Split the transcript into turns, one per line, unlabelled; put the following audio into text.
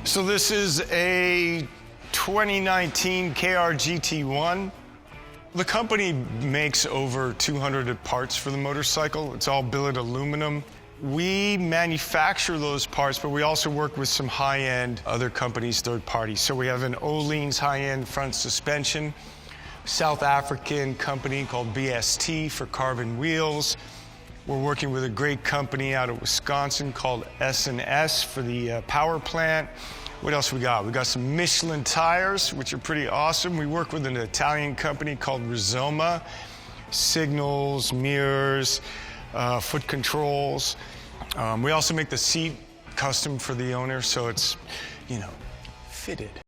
So this is a 2019 KR GT1. The company makes over 200 parts for the motorcycle. It's all billet aluminum. We manufacture those parts, but we also work with some high-end other companies, third parties. So we have an Öhlins high-end front suspension, South African company called BST for carbon wheels. We're working with a great company out of Wisconsin called S&S for the power plant. What else we got? We got some Michelin tires, which are pretty awesome. We work with an Italian company called Rizoma, signals, mirrors, foot controls. We also make the seat custom for the owner, so it's, fitted.